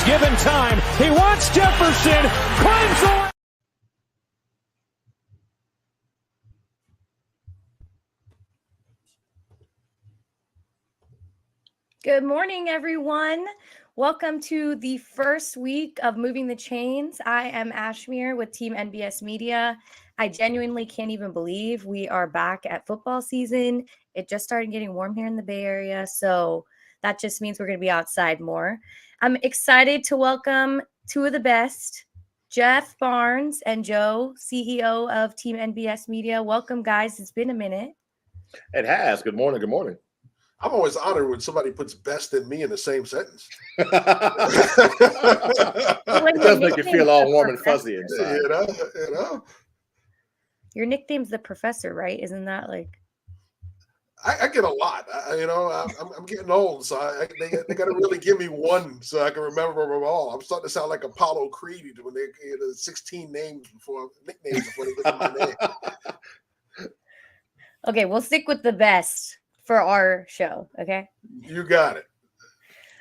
he's given time. He wants Jefferson. Climbs the... Good morning, everyone. Welcome to the first week of Moving the Chains. I am Ashmere with Team NBS Media. I genuinely can't even believe we are back at football season. It just started getting warm here in the Bay Area, so that just means we're going to be outside more. I'm excited to welcome two of the best, Jeff Barnes and Joe, CEO of Team NBS Media. Welcome, guys. It's been a minute. It has. Good morning. Good morning. I'm always honored when somebody puts best in me in the same sentence. It does make you feel all warm and fuzzy inside. You know? Your nickname's the professor, right? Isn't that like... I get a lot. I'm getting old, so they got to really give me one so I can remember them all. I'm starting to sound like Apollo Creed when they get 16 nicknames before they get to my name. Okay, we'll stick with the best for our show, okay? You got it.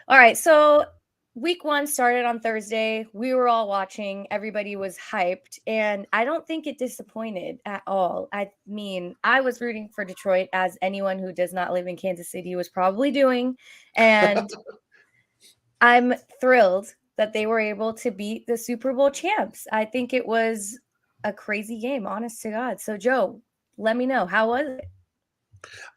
All right, so week one started on Thursday. We were all watching. Everybody was hyped, and I don't think it disappointed at all. I mean, I was rooting for Detroit, as anyone who does not live in Kansas City was probably doing, and I'm thrilled that they were able to beat the Super Bowl champs. I think it was a crazy game, honest to God. So, Joe, let me know. How was it?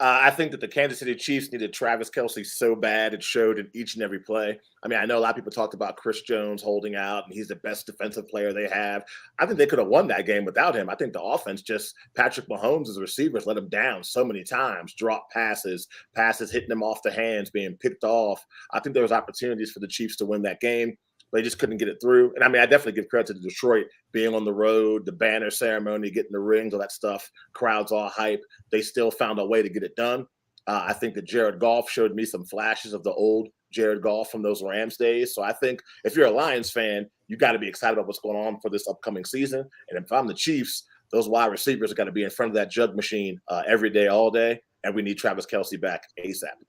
I think that the Kansas City Chiefs needed Travis Kelce so bad it showed in each and every play. I mean, I know a lot of people talked about Chris Jones holding out, and he's the best defensive player they have. I think they could have won that game without him. I think the offense just Patrick Mahomes' receivers let him down so many times, drop passes hitting them off the hands, being picked off. I think there was opportunities for the Chiefs to win that game. They just couldn't get it through. And I mean, I definitely give credit to Detroit being on the road, the banner ceremony, getting the rings, all that stuff, crowds all hype. They still found a way to get it done. I think that Jared Goff showed me some flashes of the old Jared Goff from those Rams days. So I think if you're a Lions fan, you got to be excited about what's going on for this upcoming season. And if I'm the Chiefs, those wide receivers are going to be in front of that jug machine every day, all day. And we need Travis Kelce back ASAP.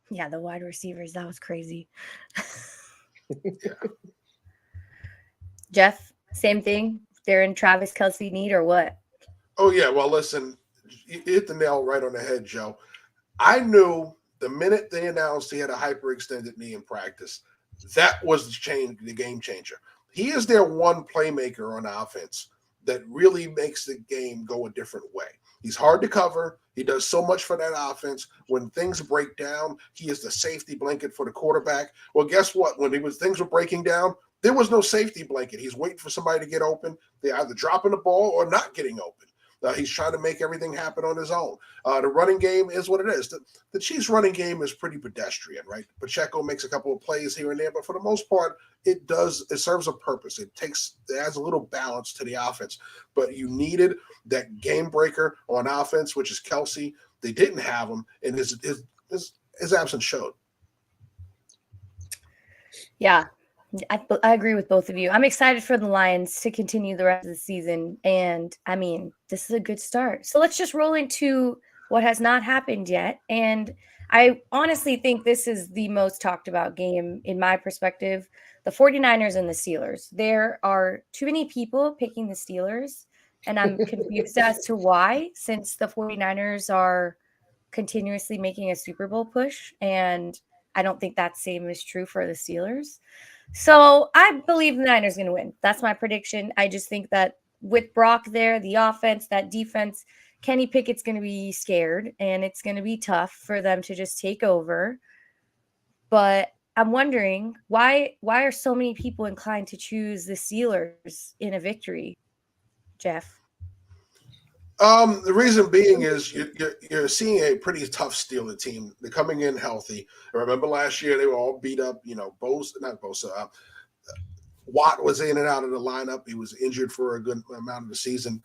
Yeah, the wide receivers, that was crazy. Jeff, same thing. They're in Travis Kelce need or what? Oh yeah. Well, listen, you hit the nail right on the head, Joe. I knew the minute they announced he had a hyperextended knee in practice, that was the game changer. He is their one playmaker on offense that really makes the game go a different way. He's hard to cover. He does so much for that offense. When things break down, he is the safety blanket for the quarterback. Well, guess what? When things were breaking down, there was no safety blanket. He's waiting for somebody to get open. They're either dropping the ball or not getting open. He's trying to make everything happen on his own. The running game is what it is. The Chiefs' running game is pretty pedestrian, right? Pacheco makes a couple of plays here and there, but for the most part, it serves a purpose. It adds a little balance to the offense. But you needed that game breaker on offense, which is Kelce. They didn't have him, and his absence showed. Yeah. I agree with both of you. I'm excited for the Lions to continue the rest of the season. And I mean, this is a good start. So let's just roll into what has not happened yet. And I honestly think this is the most talked about game in my perspective, the 49ers and the Steelers. There are too many people picking the Steelers, and I'm confused as to why, since the 49ers are continuously making a Super Bowl push. And I don't think that same is true for the Steelers. So I believe the Niners are going to win. That's my prediction. I just think that with Brock there, the offense, that defense, Kenny Pickett's going to be scared, and it's going to be tough for them to just take over. But I'm wondering, why are so many people inclined to choose the Steelers in a victory, Jeff? The reason being is you're seeing a pretty tough Steelers team. They're coming in healthy. I remember last year they were all beat up. Watt was in and out of the lineup. He was injured for a good amount of the season.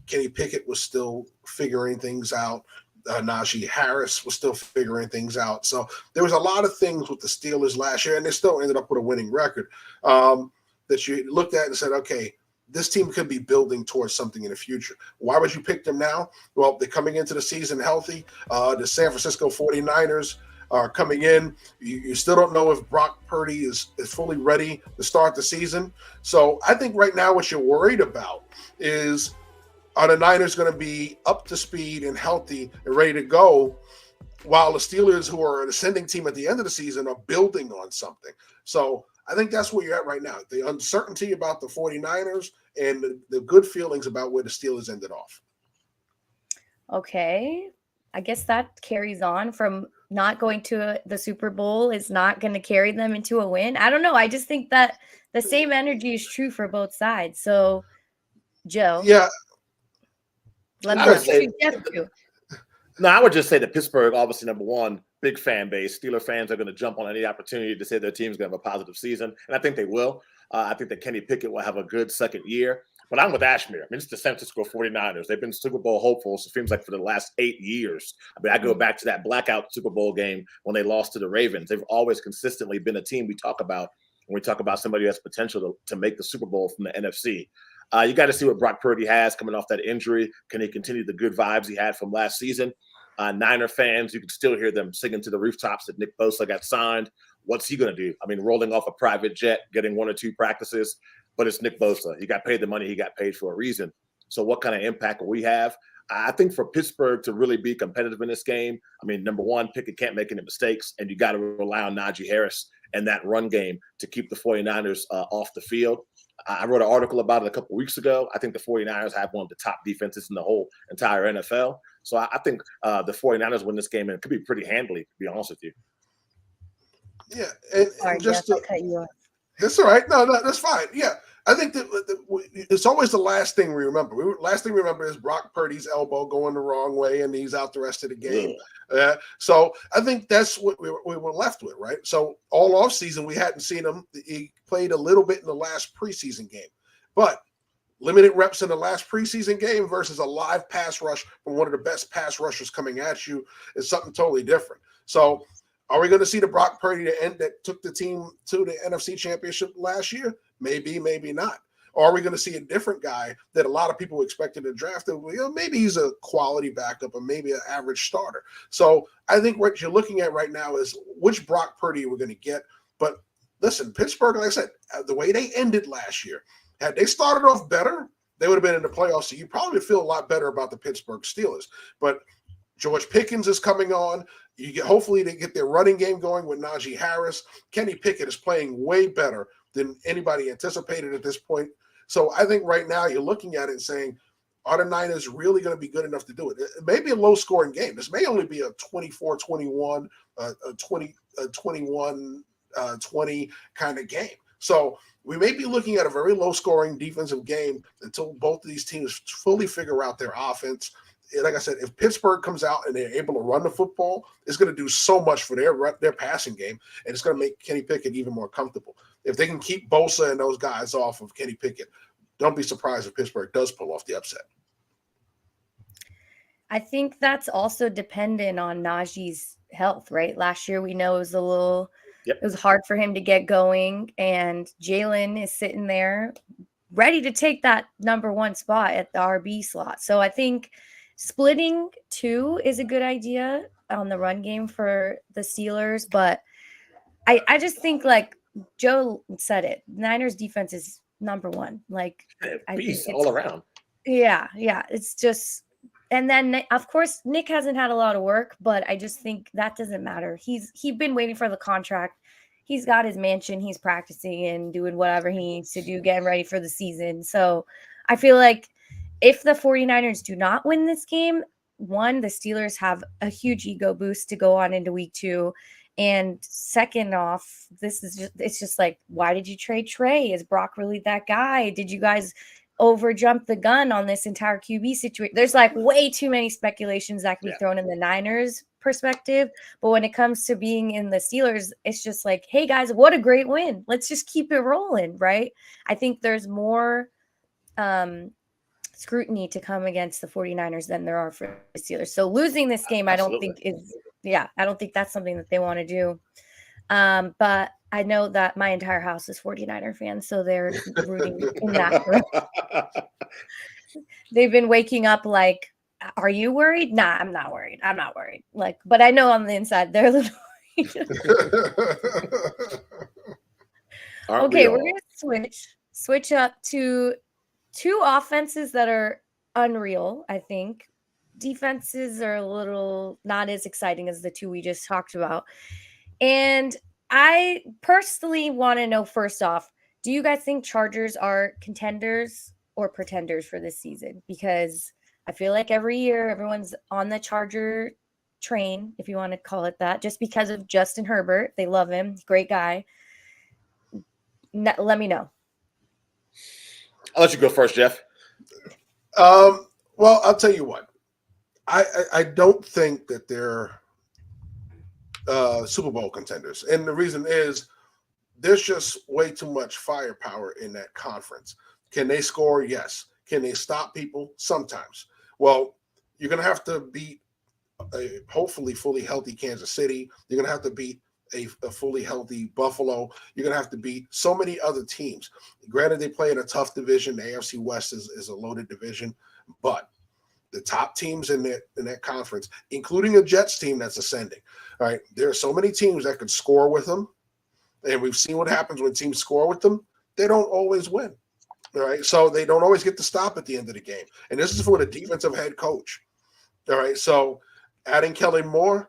Kenny Pickett was still figuring things out. Najee Harris was still figuring things out. So there was a lot of things with the Steelers last year, and they still ended up with a winning record that you looked at and said, okay, this team could be building towards something in the future. Why would you pick them now? Well, they're coming into the season healthy. The San Francisco 49ers are coming in. You still don't know if Brock Purdy is fully ready to start the season. So I think right now what you're worried about is, are the Niners going to be up to speed and healthy and ready to go, while the Steelers, who are an ascending team at the end of the season, are building on something? So I think that's where you're at right now. The uncertainty about the 49ers and the good feelings about where the Steelers ended off. Okay. I guess that carries on from not going to the Super Bowl is not going to carry them into a win. I don't know. I just think that the same energy is true for both sides. So, Joe. Yeah. Let me shoot Jeff too. No, I would just say that Pittsburgh, obviously, number one, big fan base. Steeler fans are going to jump on any opportunity to say their team's going to have a positive season, and I think they will. I think that Kenny Pickett will have a good second year. But I'm with Ashmere. I mean, it's the San Francisco 49ers. They've been Super Bowl hopefuls, it seems like, for the last 8 years. I mean, I go back to that blackout Super Bowl game when they lost to the Ravens. They've always consistently been a team we talk about when we talk about somebody who has potential to make the Super Bowl from the NFC. You got to see what Brock Purdy has coming off that injury. Can he continue the good vibes he had from last season? Niner fans, you can still hear them singing to the rooftops that Nick Bosa got signed. What's he going to do? I mean, rolling off a private jet, getting 1 or 2 practices, but it's Nick Bosa. He got paid the money he got paid for a reason. So what kind of impact will we have? I think for Pittsburgh to really be competitive in this game, I mean, number one, Pickett can't make any mistakes, and you got to rely on Najee Harris and that run game to keep the 49ers off the field. I wrote an article about it a couple of weeks ago. I think the 49ers have one of the top defenses in the whole entire NFL. So I think the 49ers win this game, and it could be pretty handily, to be honest with you. Yeah, and just I'll cut you off. That's all right. No, that's fine. Yeah, I think that it's always the last thing we remember. Last thing we remember is Brock Purdy's elbow going the wrong way, and he's out the rest of the game. So I think that's what we were left with, right? So all offseason, we hadn't seen him. He played a little bit in the last preseason game, but limited reps in the last preseason game versus a live pass rush from one of the best pass rushers coming at you is something totally different. So are we going to see the Brock Purdy that took the team to the NFC Championship last year? Maybe, maybe not. Or are we going to see a different guy that a lot of people expected to draft? Maybe he's a quality backup or maybe an average starter. So I think what you're looking at right now is which Brock Purdy we're going to get. But listen, Pittsburgh, like I said, the way they ended last year, had they started off better, they would have been in the playoffs. So you probably feel a lot better about the Pittsburgh Steelers. But George Pickens is coming on. Hopefully they get their running game going with Najee Harris. Kenny Pickett is playing way better than anybody anticipated at this point. So I think right now you're looking at it and saying, are the Niners really going to be good enough to do it? It may be a low-scoring game. This may only be a 24-21, a 21-20 kind of game. So we may be looking at a very low-scoring defensive game until both of these teams fully figure out their offense. Like I said, if Pittsburgh comes out and they're able to run the football, it's going to do so much for their passing game, and it's going to make Kenny Pickett even more comfortable. If they can keep Bosa and those guys off of Kenny Pickett, don't be surprised if Pittsburgh does pull off the upset. I think that's also dependent on Najee's health, right? Last year we know it was it was hard for him to get going, and Jalen is sitting there ready to take that number 1 spot at the RB slot. So I think splitting 2 is a good idea on the run game for the Steelers, but I just think, like Joe said it, Niners defense is number 1. Like, I think it's all around. Yeah. It's just, and then of course Nick hasn't had a lot of work, but I just think that doesn't matter. He's been waiting for the contract. He's got his mansion. He's practicing and doing whatever he needs to do, getting ready for the season. So I feel like if the 49ers do not win this game, 1, the Steelers have a huge ego boost to go on into week 2. And second off, it's just like, why did you trade Trey? Is Brock really that guy? Did you guys over-jump the gun on this entire QB situation? There's like way too many speculations that can be thrown in the Niners perspective. But when it comes to being in the Steelers, it's just like, hey guys, what a great win. Let's just keep it rolling, right? I think there's more scrutiny to come against the 49ers than there are for the Steelers. So losing this game, I don't think I don't think that's something that they want to do. But I know that my entire house is 49er fans, so they're rooting in that. They've been waking up like, are you worried? Nah, I'm not worried. Like, but I know on the inside they're a little Okay, we're gonna switch up to two offenses that are unreal, I think. Defenses are a little not as exciting as the two we just talked about. And I personally want to know, first off, do you guys think Chargers are contenders or pretenders for this season? Because I feel like every year everyone's on the Charger train, if you want to call it that, just because of Justin Herbert. They love him. Great guy. Let me know. I'll let you go first, Jeff. Well, I'll tell you what. I don't think that they're Super Bowl contenders. And the reason is there's just way too much firepower in that conference. Can they score? Yes. Can they stop people? Sometimes. Well, you're going to have to beat a hopefully fully healthy Kansas City. You're going to have to beat a fully healthy Buffalo. You're going to have to beat so many other teams. Granted, they play in a tough division. The AFC West is a loaded division, but the top teams in that conference, including a Jets team that's ascending. All right, there are so many teams that could score with them, and we've seen what happens when teams score with them. They don't always win. All right, so they don't always get to stop at the end of the game, and this is for the defensive head coach. All right, so adding Kellen Moore,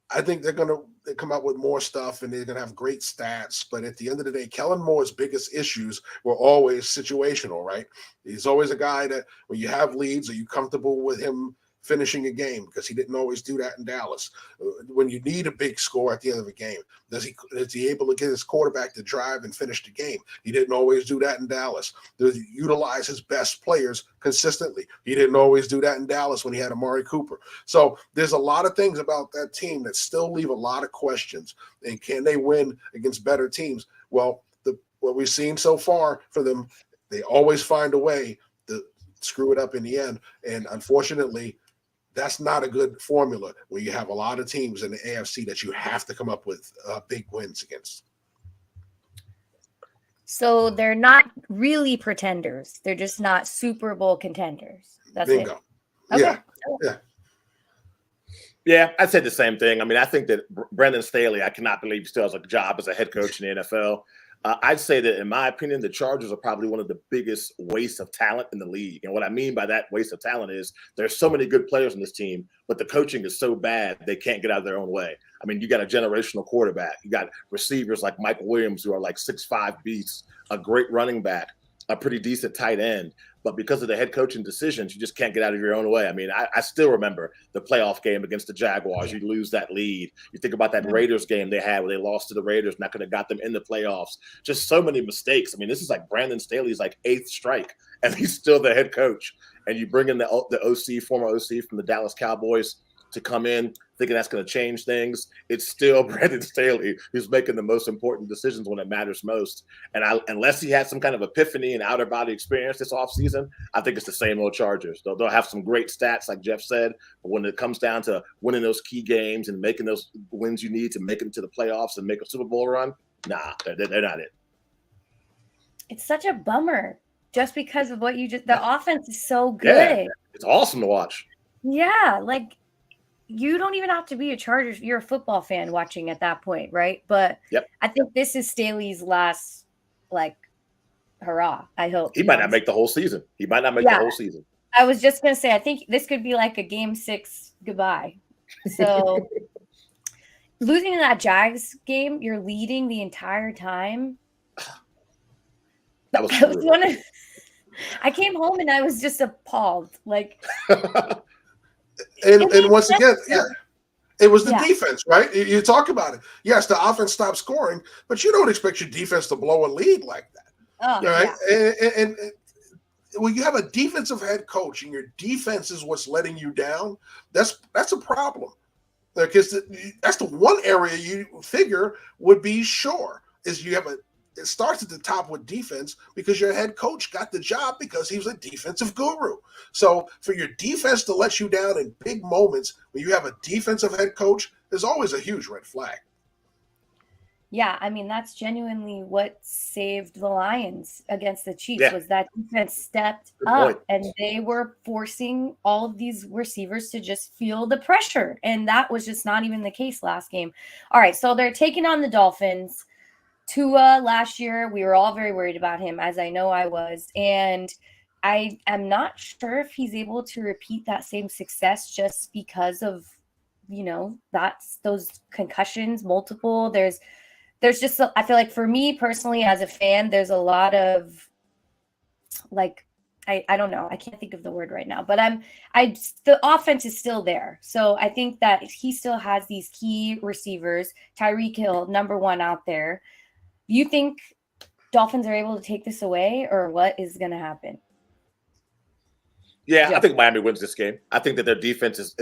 I think they're going to come out with more stuff, and they're going to have great stats. But at the end of the day, Kellen Moore's biggest issues were always situational, right? He's always a guy that when you have leads, are you comfortable with him finishing a game? Because he didn't always do that in Dallas. When you need a big score at the end of a game, is he able to get his quarterback to drive and finish the game? He didn't always do that in Dallas. Does he utilize his best players consistently? He didn't always do that in Dallas when he had Amari Cooper. So there's a lot of things about that team that still leave a lot of questions. And can they win against better teams? Well, what we've seen so far for them, they always find a way to screw it up in the end. And unfortunately, that's not a good formula when you have a lot of teams in the AFC that you have to come up with big wins against. So they're not really pretenders. They're just not Super Bowl contenders. That's Bingo. It. Okay. Yeah. Yeah, I'd say the same thing. I mean, I think that Brandon Staley, I cannot believe he still has a job as a head coach in the NFL. I'd say that, in my opinion, the Chargers are probably one of the biggest wastes of talent in the league. And what I mean by that waste of talent is there's so many good players on this team, but the coaching is so bad they can't get out of their own way. I mean, you got a generational quarterback. You got receivers like Michael Williams who are like 6'5" beasts, a great running back, a pretty decent tight end. But because of the head coaching decisions, you just can't get out of your own way. I mean, I still remember the playoff game against the Jaguars. You lose that lead. You think about that Raiders game they had where they lost to the Raiders, and that could have got them in the playoffs. Just so many mistakes. I mean, this is like Brandon Staley's like 8th strike, and he's still the head coach. And you bring in the OC, former OC from the Dallas Cowboys to come in thinking that's going to change things. It's still Brandon Staley who's making the most important decisions when it matters most. And unless he had some kind of epiphany and outer body experience this offseason, I think it's the same old Chargers. They'll have some great stats, like Jeff said, but when it comes down to winning those key games and making those wins you need to make it to the playoffs and make a Super Bowl run, nah, they're not it. It's such a bummer just because of what the offense is so good. Yeah, it's awesome to watch. Yeah, like, you don't even have to be a Chargers. You're a football fan watching at that point, right? But yep. I think this is Staley's last, hurrah. I hope. He might not make the whole season. The whole season. I was just going to say, I think this could be like a game 6 goodbye. So losing in that Jags game, you're leading the entire time. That was I came home and I was just appalled. And once again, it was the defense, right? You talk about it. Yes, the offense stopped scoring, but you don't expect your defense to blow a lead like that. Right? Yeah. And when you have a defensive head coach and your defense is what's letting you down, that's a problem. Because that's the one area you figure would be sure is it starts at the top with defense because your head coach got the job because he was a defensive guru. So for your defense to let you down in big moments when you have a defensive head coach, there's always a huge red flag. Yeah, I mean, that's genuinely what saved the Lions against the Chiefs Yeah, was that defense stepped good point. up and they were forcing all of these receivers to just feel the pressure. And that was just not even the case last game. All right, so they're taking on the Dolphins. Tua last year, we were all very worried about him, as I know I was. And I am not sure if he's able to repeat that same success just because of, that's those concussions, multiple. There's just I feel like for me personally as a fan, there's a lot of like I don't know. I can't think of the word right now, but the offense is still there. So I think that he still has these key receivers, Tyreek Hill, number one out there. You think Dolphins are able to take this away, or what is going to happen? Yeah, I think Miami wins this game. I think that their defense is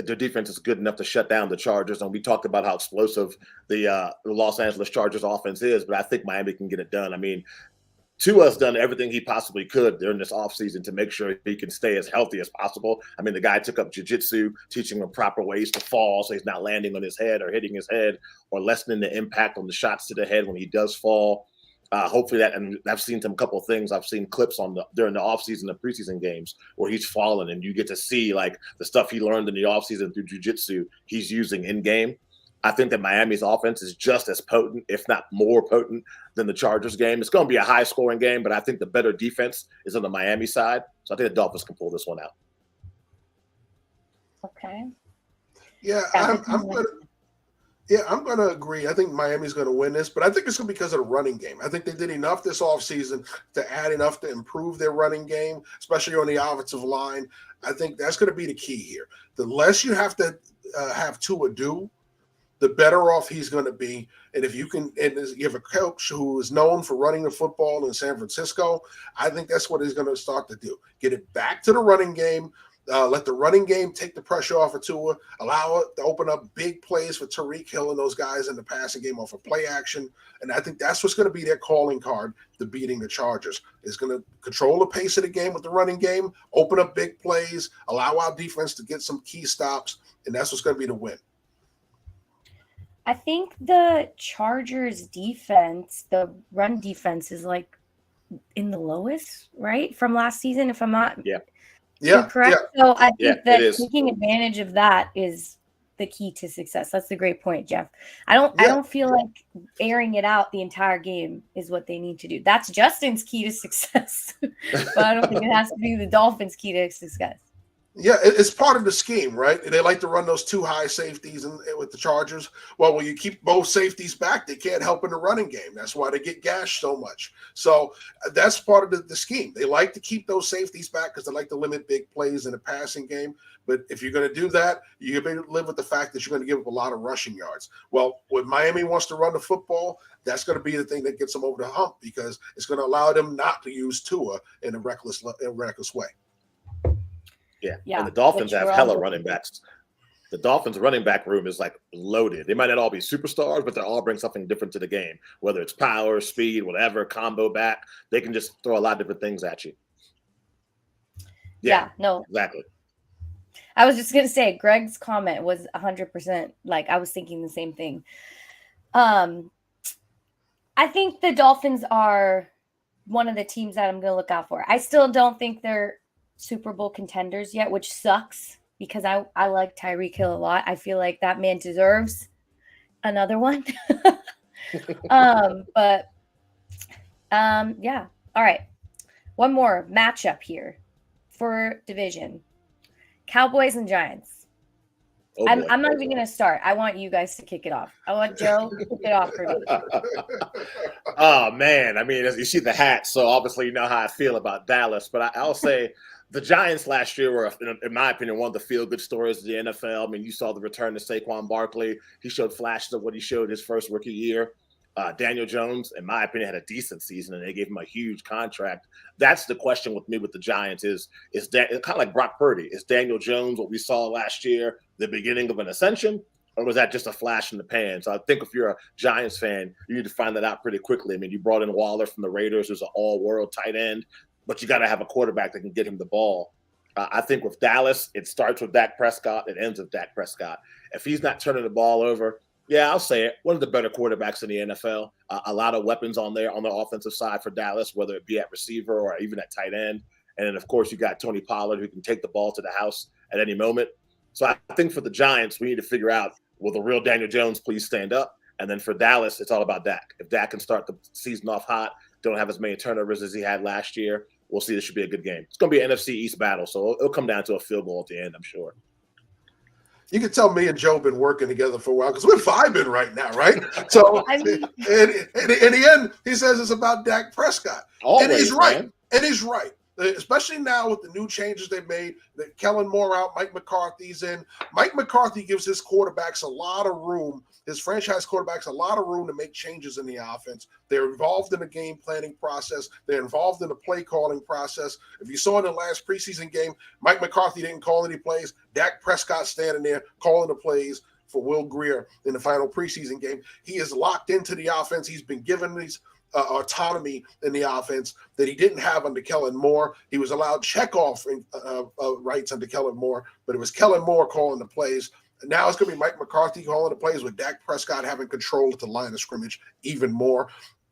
good enough to shut down the Chargers. And we talked about how explosive the Los Angeles Chargers offense is, but I think Miami can get it done. I mean, Tua's done everything he possibly could during this offseason to make sure he can stay as healthy as possible. I mean, the guy took up jiu-jitsu, teaching him proper ways to fall so he's not landing on his head or hitting his head or lessening the impact on the shots to the head when he does fall. Hopefully that, and I've seen some couple of things. I've seen clips during the offseason, the preseason games where he's fallen, and you get to see like the stuff he learned in the offseason through jiu-jitsu he's using in game. I think that Miami's offense is just as potent, if not more potent, than the Chargers game. It's going to be a high-scoring game, but I think the better defense is on the Miami side. So I think the Dolphins can pull this one out. Okay. Yeah, I'm going to agree. I think Miami's going to win this, but I think it's going to be because of the running game. I think they did enough this offseason to add enough to improve their running game, especially on the offensive line. I think that's going to be the key here. The less you have to have Tua do, the better off he's going to be. And if you can, and you have a coach who is known for running the football in San Francisco, I think that's what he's going to start to do. Get it back to the running game. Let the running game take the pressure off of Tua, allow it to open up big plays for Tyreek Hill and those guys in the passing game off of play action. And I think that's what's going to be their calling card to beating the Chargers. Is going to control the pace of the game with the running game, open up big plays, allow our defense to get some key stops, and that's what's going to be the win. I think the Chargers defense, the run defense is like in the lowest, right? From last season, if I'm not correct. Yeah. So I think that taking advantage of that is the key to success. That's a great point, Jeff. I don't feel like airing it out the entire game is what they need to do. That's Justin's key to success. But I don't think it has to be the Dolphins' key to success. Yeah, it's part of the scheme, right? They like to run those two high safeties with the Chargers. Well, when you keep both safeties back, they can't help in the running game. That's why they get gashed so much. So that's part of the scheme. They like to keep those safeties back because they like to limit big plays in the passing game. But if you're going to do that, you better live with the fact that you're going to give up a lot of rushing yards. Well, when Miami wants to run the football, that's going to be the thing that gets them over the hump because it's going to allow them not to use Tua in a reckless way. Yeah. And the Dolphins have hella running backs. The Dolphins' running back room is like loaded. They might not all be superstars, but they all bring something different to the game, whether it's power, speed, whatever, combo back. They can just throw a lot of different things at you. Yeah, no. Exactly. I was just going to say, Greg's comment was 100%. Like, I was thinking the same thing. I think the Dolphins are one of the teams that I'm going to look out for. I still don't think they're Super Bowl contenders yet, which sucks because I like Tyreek Hill a lot. I feel like that man deserves another one. Yeah. All right. One more matchup here for division. Cowboys and Giants. Oh, I'm not even going to start. I want you guys to kick it off. I want Joe to kick it off for me. Oh, man. I mean, you see the hat, so obviously you know how I feel about Dallas. But I'll say the Giants last year were, in my opinion, one of the feel-good stories of the NFL. I mean, you saw the return to Saquon Barkley. He showed flashes of what he showed his first rookie year. Daniel Jones, in my opinion, had a decent season, and they gave him a huge contract. That's the question with me with the Giants is it's kind of like Brock Purdy. Is Daniel Jones what we saw last year, the beginning of an ascension, or was that just a flash in the pan? So I think if you're a Giants fan, you need to find that out pretty quickly. I mean, you brought in Waller from the Raiders, who's an all-world tight end, but you got to have a quarterback that can get him the ball. I think with Dallas, it starts with Dak Prescott. It ends with Dak Prescott. If he's not turning the ball over, Yeah, I'll say it. One of the better quarterbacks in the NFL. A lot of weapons on their offensive side for Dallas, whether it be at receiver or even at tight end. And then, of course, you got Tony Pollard, who can take the ball to the house at any moment. So I think for the Giants, we need to figure out, will the real Daniel Jones please stand up? And then for Dallas, it's all about Dak. If Dak can start the season off hot, don't have as many turnovers as he had last year, we'll see. This should be a good game. It's going to be an NFC East battle, so it'll come down to a field goal at the end, I'm sure. You can tell me and Joe have been working together for a while because we're vibing right now, right? So in the end, he says it's about Dak Prescott. Always, and he's right. Man. And he's right. Especially now with the new changes they made, that Kellen Moore out, Mike McCarthy's in. Mike McCarthy gives his quarterbacks a lot of room, his franchise quarterbacks a lot of room to make changes in the offense. They're involved in the game planning process. They're involved in the play calling process. If you saw in the last preseason game, Mike McCarthy didn't call any plays. Dak Prescott standing there calling the plays for Will Grier in the final preseason game. He is locked into the offense. He's been given these autonomy in the offense that he didn't have under Kellen Moore. He was allowed checkoff rights under Kellen Moore, but it was Kellen Moore calling the plays. Now it's going to be Mike McCarthy calling the plays with Dak Prescott having control at the line of scrimmage even more.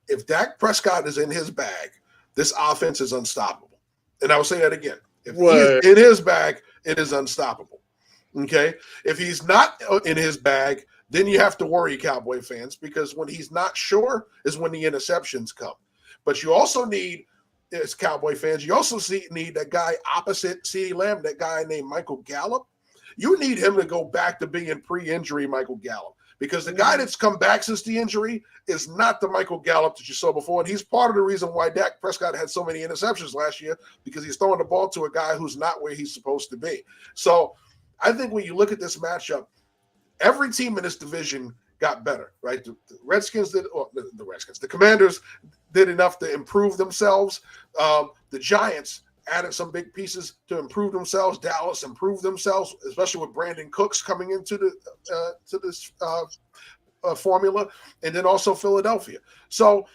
If Dak Prescott is in his bag, this offense is unstoppable. And I will say that again. If he is in his bag, it is unstoppable. Okay? If he's not in his bag, then you have to worry, Cowboy fans, because when he's not sure is when the interceptions come. But you also need, as Cowboy fans, you also need that guy opposite CeeDee Lamb, that guy named Michael Gallup. You need him to go back to being pre-injury Michael Gallup, because the guy that's come back since the injury is not the Michael Gallup that you saw before. And he's part of the reason why Dak Prescott had so many interceptions last year, because he's throwing the ball to a guy who's not where he's supposed to be. So I think when you look at this matchup, every team in this division got better, right? The Redskins did, the Commanders did enough to improve themselves. The Giants added some big pieces to improve themselves. Dallas improved themselves, especially with Brandon Cooks coming into this formula, and then also Philadelphia. So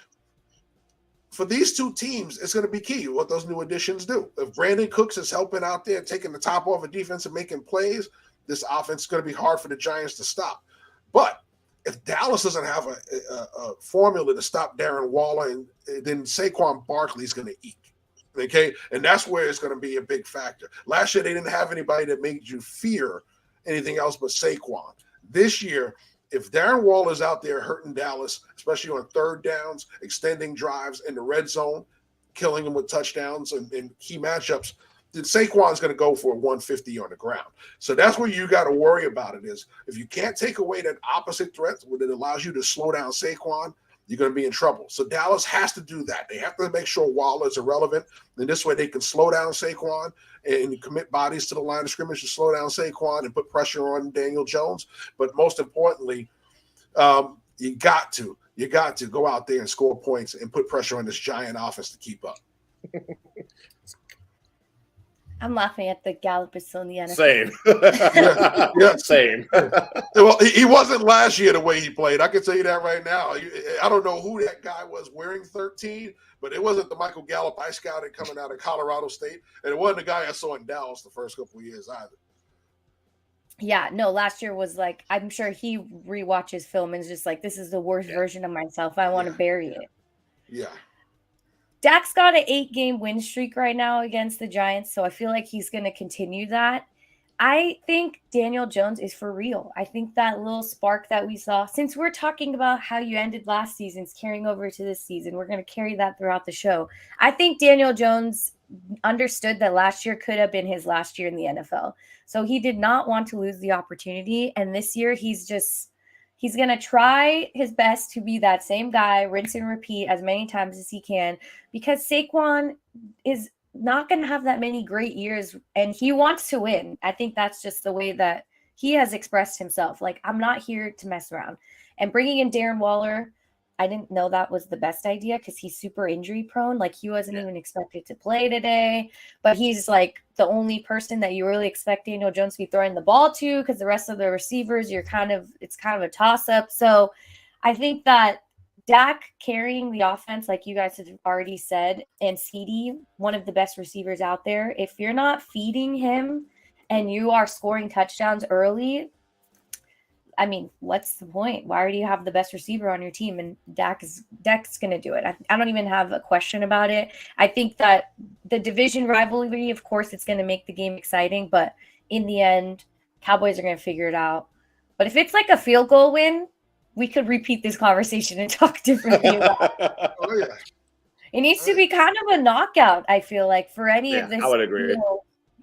for these two teams, it's going to be key what those new additions do. If Brandon Cooks is helping out there, taking the top off of defense and making plays, this offense is going to be hard for the Giants to stop. But if Dallas doesn't have a formula to stop Darren Waller, and then Saquon Barkley is going to eat. Okay, and that's where it's going to be a big factor. Last year, they didn't have anybody that made you fear anything else but Saquon. This year, if Darren Waller's out there hurting Dallas, especially on third downs, extending drives in the red zone, killing them with touchdowns and key matchups, then Saquon's going to go for 150 on the ground. So that's where you got to worry about it, is if you can't take away that opposite threat that allows you to slow down Saquon, you're going to be in trouble. So Dallas has to do that. They have to make sure Waller's irrelevant. And this way they can slow down Saquon and commit bodies to the line of scrimmage to slow down Saquon and put pressure on Daniel Jones. But most importantly, you got to go out there and score points and put pressure on this giant offense to keep up. I'm laughing at the Gallup is still in the NFL. Same. Yeah. Same. Well, he wasn't last year the way he played. I can tell you that right now. I don't know who that guy was wearing 13, but it wasn't the Michael Gallup I scouted coming out of Colorado State, and it wasn't the guy I saw in Dallas the first couple of years either. Yeah, no, last year was like, I'm sure he rewatches film and is just like, this is the worst version of myself. I want to bury it. Yeah. Dak's got an 8-game win streak right now against the Giants, so I feel like he's going to continue that. I think Daniel Jones is for real. I think that little spark that we saw, since we're talking about how you ended last season's carrying over to this season, we're going to carry that throughout the show. I think Daniel Jones understood that last year could have been his last year in the NFL. So he did not want to lose the opportunity. And this year he's going to try his best to be that same guy, rinse and repeat as many times as he can, because Saquon is not going to have that many great years and he wants to win. I think that's just the way that he has expressed himself. Like, I'm not here to mess around. And bringing in Darren Waller, I didn't know that was the best idea because he's super injury prone. Like, he wasn't even expected to play today, but he's like the only person that you really expect Daniel Jones to be throwing the ball to, because the rest of the receivers, it's kind of a toss up. So I think that Dak carrying the offense, like you guys have already said, and CeeDee, one of the best receivers out there, if you're not feeding him and you are scoring touchdowns early, I mean, what's the point? Why do you have the best receiver on your team? And Dak's going to do it. I don't even have a question about it. I think that the division rivalry, of course, it's going to make the game exciting. But in the end, Cowboys are going to figure it out. But if it's like a field goal win, we could repeat this conversation and talk differently about it. Oh, yeah. It needs to be kind of a knockout, I feel like, for any of this. I would agree.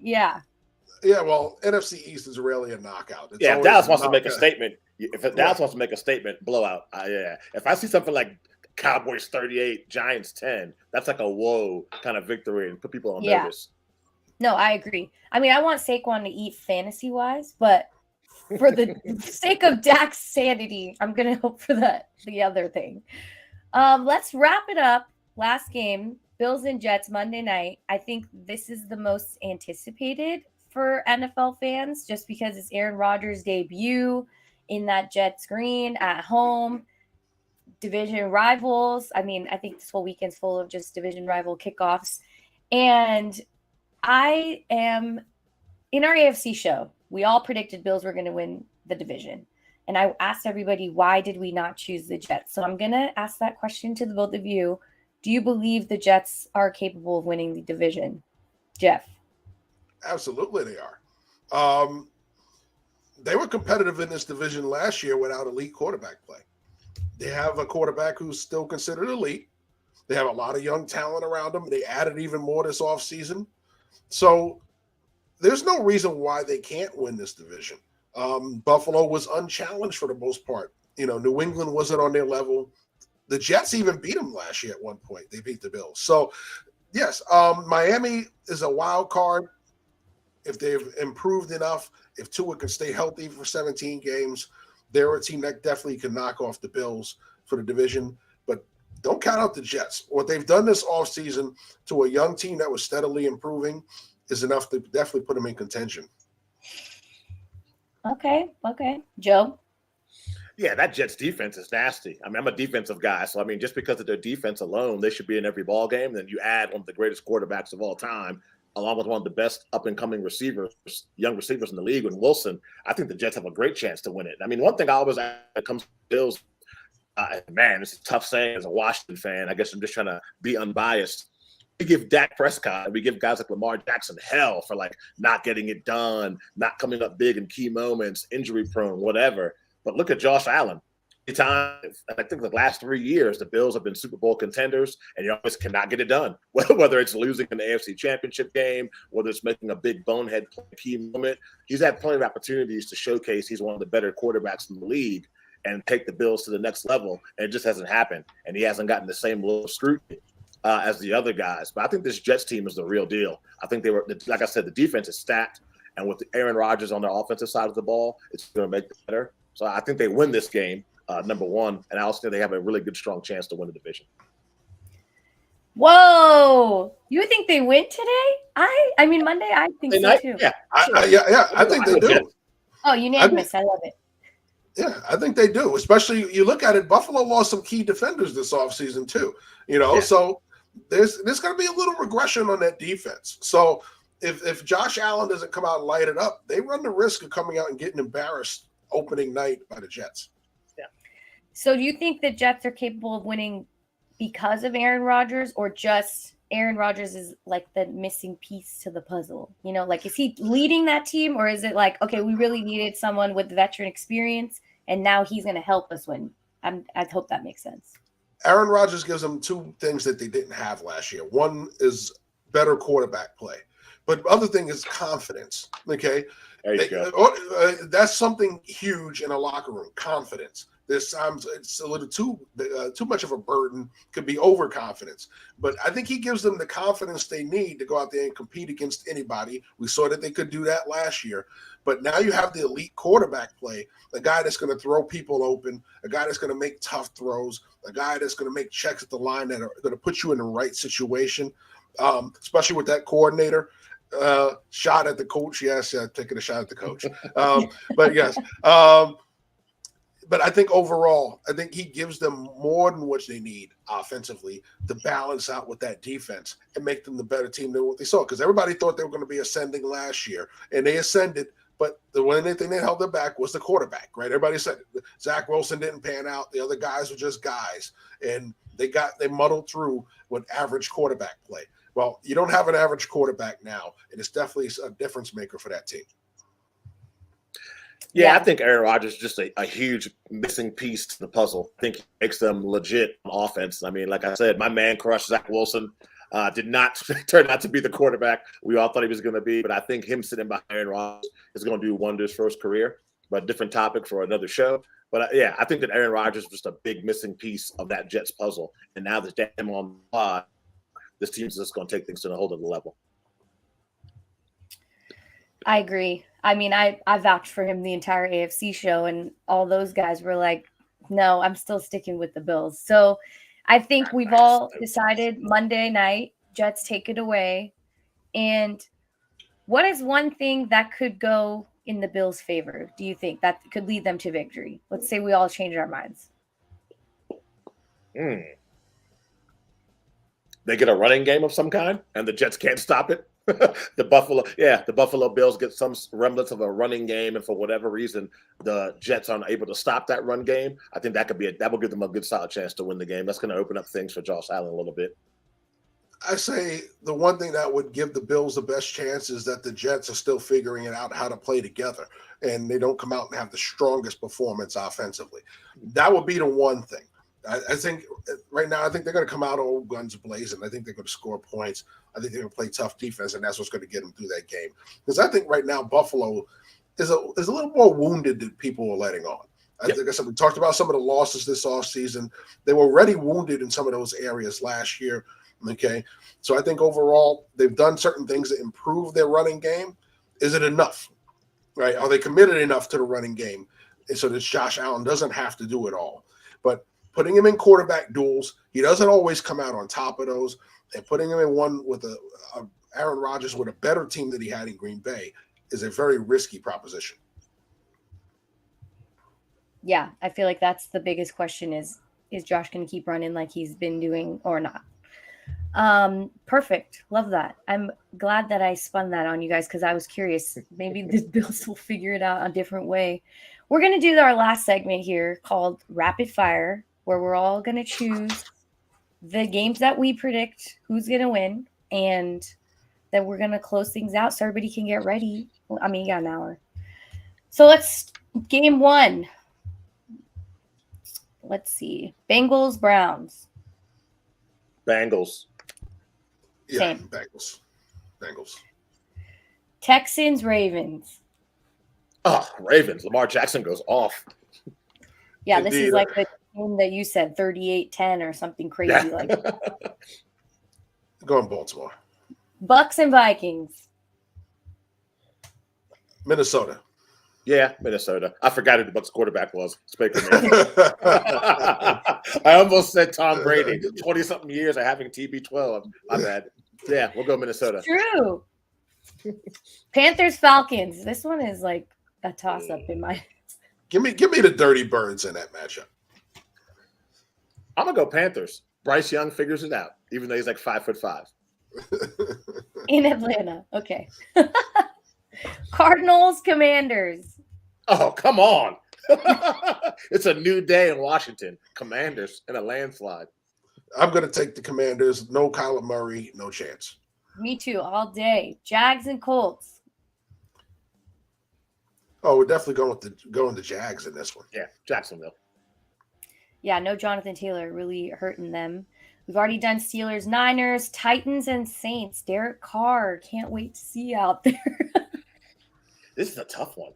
Yeah. Yeah, well, NFC East is rarely a knockout. It's if always Dallas a wants to make a knockout. statement, Dallas wants to make a statement, blowout. Yeah. If I see something like Cowboys 38, Giants 10, that's like a whoa kind of victory and put people on notice. No, I agree. I mean, I want Saquon to eat fantasy-wise, but for the sake of Dak's sanity, I'm going to hope for the other thing. Let's wrap it up. Last game, Bills and Jets Monday night. I think this is the most anticipated for NFL fans just because it's Aaron Rodgers' debut in that Jets green at home. Division rivals. I mean, I think this whole weekend's full of just division rival kickoffs. And I am in our AFC show. We all predicted Bills were going to win the division. And I asked everybody, why did we not choose the Jets? So I'm going to ask that question to the both of you. Do you believe the Jets are capable of winning the division? Jeff? Absolutely they are. They were competitive in this division last year without elite quarterback play. They have a quarterback who's still considered elite. They have a lot of young talent around them. They added even more this offseason. So there's no reason why they can't win this division. Buffalo was unchallenged for the most part. New England wasn't on their level. The Jets even beat them last year at one point. They beat the Bills. So, yes, Miami is a wild card. If they've improved enough, if Tua can stay healthy for 17 games, they're a team that definitely can knock off the Bills for the division. But don't count out the Jets. What they've done this offseason to a young team that was steadily improving is enough to definitely put them in contention. Okay. Joe? Yeah, that Jets defense is nasty. I mean, I'm a defensive guy, so I mean, just because of their defense alone, they should be in every ball game. Then you add one of the greatest quarterbacks of all time, along with one of the best up-and-coming young receivers in the league, with Wilson. I think the Jets have a great chance to win it. I mean, one thing I always ask when it comes to Bills, man, it's a tough saying as a Washington fan. I guess I'm just trying to be unbiased. We give Dak Prescott, we give guys like Lamar Jackson hell for like not getting it done, not coming up big in key moments, injury-prone, whatever. But look at Josh Allen. I think the last 3 years, the Bills have been Super Bowl contenders, and you always cannot get it done. Whether it's losing an AFC Championship game, whether it's making a big bonehead key moment, he's had plenty of opportunities to showcase he's one of the better quarterbacks in the league and take the Bills to the next level, and it just hasn't happened. And he hasn't gotten the same level of scrutiny as the other guys. But I think this Jets team is the real deal. I think like I said, the defense is stacked, and with Aaron Rodgers on the offensive side of the ball, it's going to make it better. So I think they win this game, number one, and I also think they have a really good, strong chance to win the division. Whoa! You think they win today? I mean Monday. I think so too. Yeah, I think they do. Oh, unanimous! I love it. Yeah, I think they do. Especially you look at it, Buffalo lost some key defenders this offseason too. So there's going to be a little regression on that defense. So if Josh Allen doesn't come out and light it up, they run the risk of coming out and getting embarrassed opening night by the Jets. Yeah. So do you think the Jets are capable of winning because of Aaron Rodgers, or just Aaron Rodgers is like the missing piece to the puzzle? Like, is he leading that team, or is it like, okay, we really needed someone with veteran experience and now he's going to help us win? I hope that makes sense. Aaron Rodgers gives them two things that they didn't have last year. One is better quarterback play, but the other thing is confidence. Okay. There you go. That's something huge in a locker room. Confidence. There's times it's a little too much of a burden. Could be overconfidence, but I think he gives them the confidence they need to go out there and compete against anybody. We saw that they could do that last year, but now you have the elite quarterback play, a guy that's going to throw people open, a guy that's going to make tough throws, a guy that's going to make checks at the line that are going to put you in the right situation, especially with that coordinator. Shot at the coach. Yes, taking a shot at the coach. But yes. But I think overall, I think he gives them more than what they need offensively to balance out with that defense and make them the better team than what they saw. Because everybody thought they were going to be ascending last year, and they ascended But the one thing that held them back was the quarterback, right? Everybody said Zach Wilson didn't pan out. The other guys were just guys. And they muddled through with average quarterback play. Well, you don't have an average quarterback now, and it's definitely a difference maker for that team. Yeah, I think Aaron Rodgers is just a huge missing piece to the puzzle. I think he makes them legit on offense. I mean, like I said, my man crush, Zach Wilson, did not turn out to be the quarterback we all thought he was going to be. But I think him sitting behind Aaron Rodgers is going to do wonders for his career. But different topic for another show. But yeah, I think that Aaron Rodgers is just a big missing piece of that Jets puzzle. And now that him on the pod, this team's just going to take things to a whole other level. I agree. I mean, I vouched for him the entire AFC show, and all those guys were like, no, I'm still sticking with the Bills. So I think we've all decided Monday night, Jets take it away. And what is one thing that could go in the Bills' favor, do you think, that could lead them to victory? Let's say we all change our minds. They get a running game of some kind, and the Jets can't stop it. The Buffalo Bills get some remnants of a running game, and for whatever reason, the Jets aren't able to stop that run game. I think that will give them a good solid chance to win the game. That's going to open up things for Josh Allen a little bit. I say the one thing that would give the Bills the best chance is that the Jets are still figuring it out how to play together, and they don't come out and have the strongest performance offensively. That would be the one thing. I think right now, I think they're going to come out all guns blazing. I think they're going to score points. I think they're going to play tough defense, and that's what's going to get them through that game. Because I think right now Buffalo is a little more wounded than people are letting on. I think I said we talked about some of the losses this offseason. They were already wounded in some of those areas last year. Okay, so I think overall they've done certain things to improve their running game. Is it enough? Right? Are they committed enough to the running game so that Josh Allen doesn't have to do it all? But putting him in quarterback duels, he doesn't always come out on top of those. And putting him in one with a Aaron Rodgers with a better team that he had in Green Bay is a very risky proposition. Yeah, I feel like that's the biggest question is Josh going to keep running like he's been doing or not? Perfect. Love that. I'm glad that I spun that on you guys because I was curious. Maybe the Bills will figure it out a different way. We're going to do our last segment here called Rapid Fire, where we're all going to choose the games that we predict who's going to win, and then we're going to close things out so everybody can get ready. I mean, you got an hour. So game one. Let's see. Bengals, Browns. Bengals. Yeah, Same. Bengals. Texans, Ravens. Oh, Ravens. Lamar Jackson goes off. Yeah, Indeed. This is like the game that you said, 38-10 or something crazy like that. Going Baltimore. Bucks and Vikings. Minnesota. Yeah, Minnesota. I forgot who the Bucs quarterback was. I almost said Tom Brady. 20-something years of having TB12. My bad. Yeah, we'll go Minnesota. True. Panthers, Falcons. This one is like a toss-up in my. Give me the Dirty Birds in that matchup. I'm gonna go Panthers. Bryce Young figures it out, even though he's like 5'5". In Atlanta. Okay. Cardinals, Commanders. Oh, come on. It's a new day in Washington. Commanders in a landslide. I'm going to take the Commanders. No Kyler Murray, no chance. Me too, all day. Jags and Colts. Oh, we're definitely going the Jags in this one. Yeah, Jacksonville. Yeah, no Jonathan Taylor, really hurting them. We've already done Steelers, Niners, Titans, and Saints. Derek Carr, can't wait to see you out there. This is a tough one.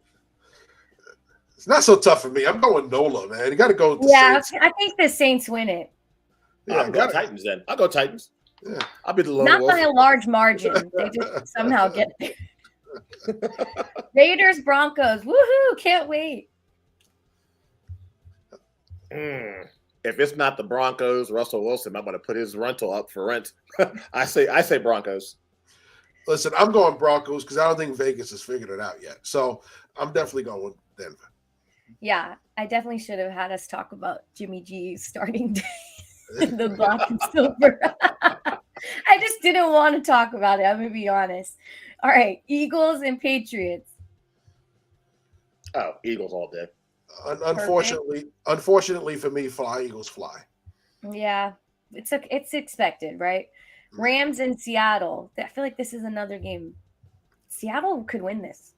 It's not so tough for me. I'm going Nola, man. You got to go with the Saints. I think the Saints win it. Yeah, I'll go Titans then. I'll go Titans. Yeah. I'll be the lone Not wolf. by a large margin. They just somehow get there. Raiders, Broncos. Woohoo! Can't wait. If it's not the Broncos, Russell Wilson, I'm going to put his rental up for rent. I say Broncos. Listen, I'm going Broncos because I don't think Vegas has figured it out yet. So I'm definitely going with Denver. Yeah, I definitely should have had us talk about Jimmy G's starting day in the black and silver. I just didn't want to talk about it. I'm going to be honest. All right, Eagles and Patriots. Oh, Eagles all day. Unfortunately for me, fly Eagles fly. Yeah, it's expected, right? Rams in Seattle. I feel like this is another game. Seattle could win this.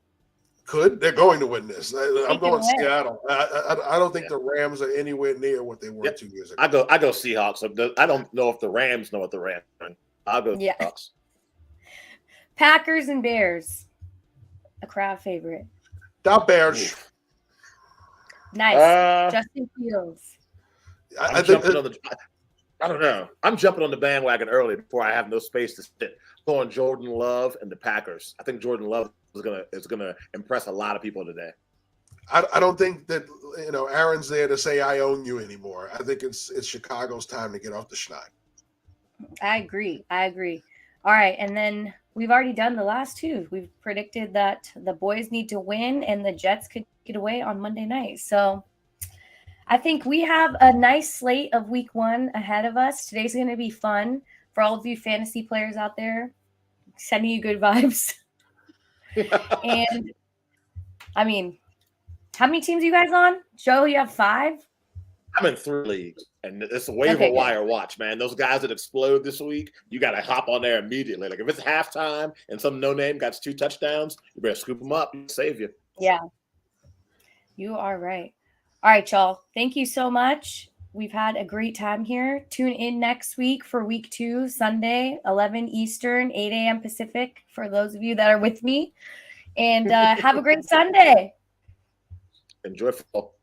They're going to win this. I'm going win. Seattle. I don't think the Rams are anywhere near what they were 2 years ago. I go Seahawks. I don't know if the Rams know what the Rams are. I'll go Seahawks. Packers and Bears. A crowd favorite. The Bears. Oof. Nice. Justin Fields. I don't know. I'm jumping on the bandwagon early before I have no space to sit. Going Jordan Love and the Packers. I think Jordan Love is gonna impress a lot of people today. I don't think that Aaron's there to say I own you anymore. I think it's Chicago's time to get off the schneid. I agree. All right, and then we've already done the last two. We've predicted that the boys need to win and the Jets could get away on Monday night. So I think we have a nice slate of week 1 ahead of us. Today's going to be fun for all of you fantasy players out there. Sending you good vibes. And I mean, how many teams are you guys on? Joe, you have 5? I'm in 3 leagues, and it's a waiver wire watch, man. Those guys that explode this week, you got to hop on there immediately. Like if it's halftime and some no-name got 2 touchdowns, you better scoop them up and save you. Yeah, you are right. All right, y'all. Thank you so much. We've had a great time here. Tune in next week for week 2, Sunday, 11 Eastern, 8 a.m. Pacific, for those of you that are with me. And have a great Sunday. Enjoy football.